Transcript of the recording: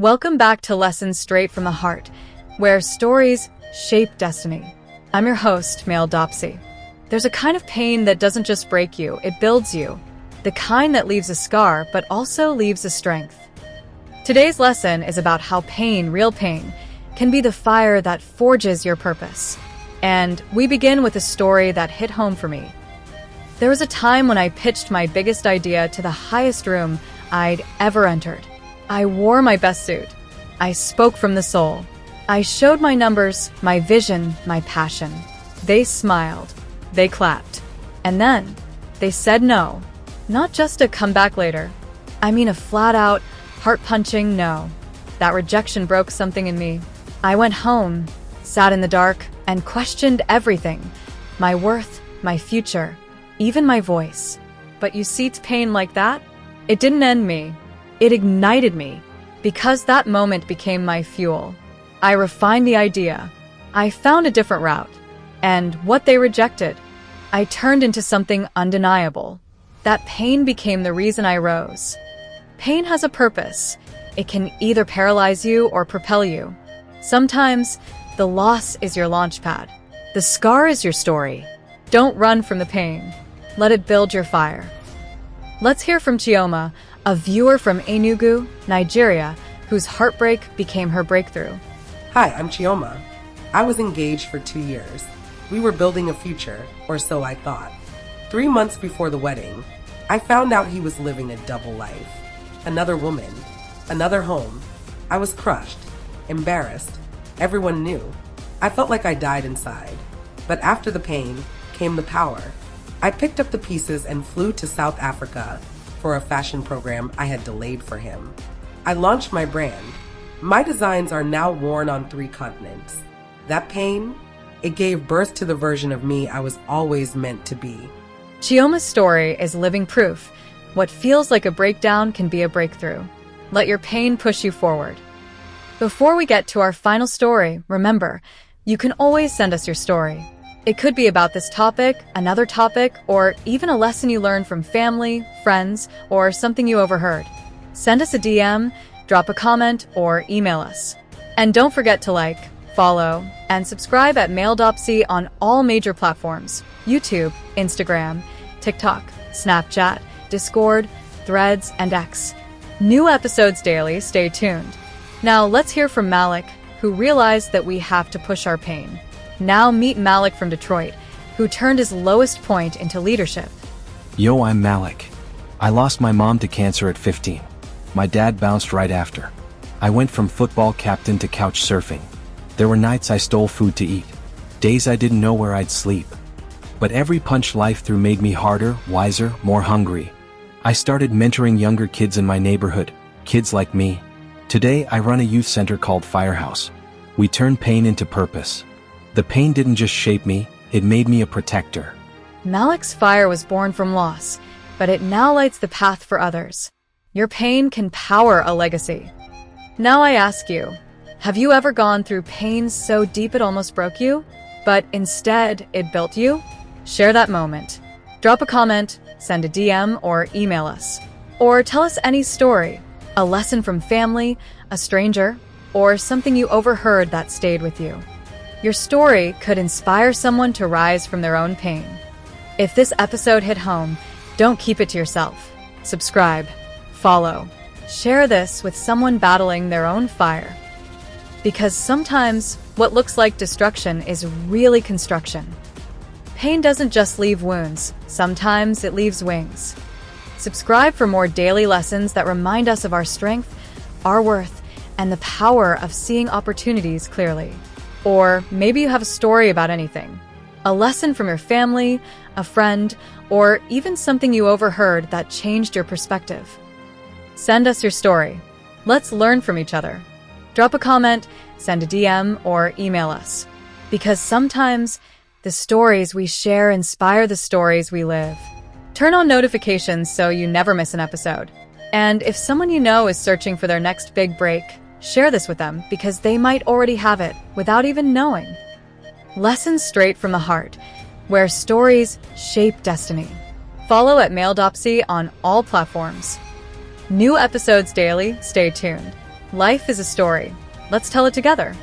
Welcome back to Lessons Straight from the Heart, where stories shape destiny. I'm your host, Mail Dopsy. There's a kind of pain that doesn't just break you, it builds you. The kind that leaves a scar, but also leaves a strength. Today's lesson is about how pain, real pain, can be the fire that forges your purpose. And we begin with a story that hit home for me. There was a time when I pitched my biggest idea to the highest room I'd ever entered. I wore my best suit. I spoke from the soul. I showed my numbers, my vision, my passion. They smiled. They clapped. And then they said no. Not just a comeback later. I mean a flat-out, heart-punching no. That rejection broke something in me. I went home, sat in the dark, and questioned everything. My worth, my future, even my voice. But you see, pain like that? It didn't end me. It ignited me, because that moment became my fuel. I refined the idea. I found a different route. And what they rejected, I turned into something undeniable. That pain became the reason I rose. Pain has a purpose. It can either paralyze you or propel you. Sometimes, the loss is your launch pad. The scar is your story. Don't run from the pain. Let it build your fire. Let's hear from Chioma, a viewer from Enugu, Nigeria, whose heartbreak became her breakthrough. Hi, I'm Chioma. I was engaged for 2 years. We were building a future, or so I thought. 3 months before the wedding, I found out he was living a double life. Another woman, another home. I was crushed, embarrassed. Everyone knew. I felt like I died inside. But after the pain came the power. I picked up the pieces and flew to South Africa for a fashion program I had delayed for him. I launched my brand. My designs are now worn on 3 continents. That pain, it gave birth to the version of me I was always meant to be. Chioma's story is living proof. What feels like a breakdown can be a breakthrough. Let your pain push you forward. Before we get to our final story, remember, you can always send us your story. It could be about this topic, another topic, or even a lesson you learned from family, friends, or something you overheard. Send us a DM, drop a comment, or email us. And don't forget to like, follow, and subscribe at Mail Dopsy on all major platforms: YouTube, Instagram, TikTok, Snapchat, Discord, Threads, and X. New episodes daily, stay tuned. Now let's hear from Malik, who realized that we have to push our pain. Now meet Malik from Detroit, who turned his lowest point into leadership. Yo, I'm Malik. I lost my mom to cancer at 15. My dad bounced right after. I went from football captain to couch surfing. There were nights I stole food to eat. Days I didn't know where I'd sleep. But every punch life threw made me harder, wiser, more hungry. I started mentoring younger kids in my neighborhood, kids like me. Today I run a youth center called FireHouse. We turn pain into purpose. The pain didn't just shape me, it made me a protector. Malik's fire was born from loss, but it now lights the path for others. Your pain can power a legacy. Now I ask you, have you ever gone through pain so deep it almost broke you, but instead it built you? Share that moment. Drop a comment, send a DM, or email us. Or tell us any story, a lesson from family, a stranger, or something you overheard that stayed with you. Your story could inspire someone to rise from their own pain. If this episode hit home, don't keep it to yourself. Subscribe, follow, share this with someone battling their own fire. Because sometimes what looks like destruction is really construction. Pain doesn't just leave wounds, sometimes it leaves wings. Subscribe for more daily lessons that remind us of our strength, our worth, and the power of seeing opportunities clearly. Or maybe you have a story about anything. A lesson from your family, a friend, or even something you overheard that changed your perspective. Send us your story. Let's learn from each other. Drop a comment, send a DM, or email us. Because sometimes the stories we share inspire the stories we live. Turn on notifications so you never miss an episode. And if someone you know is searching for their next big break, share this with them because they might already have it without even knowing. Lessons straight from the heart, where stories shape destiny. Follow at Mail Dopsy on all platforms. New episodes daily, stay tuned. Life is a story. Let's tell it together.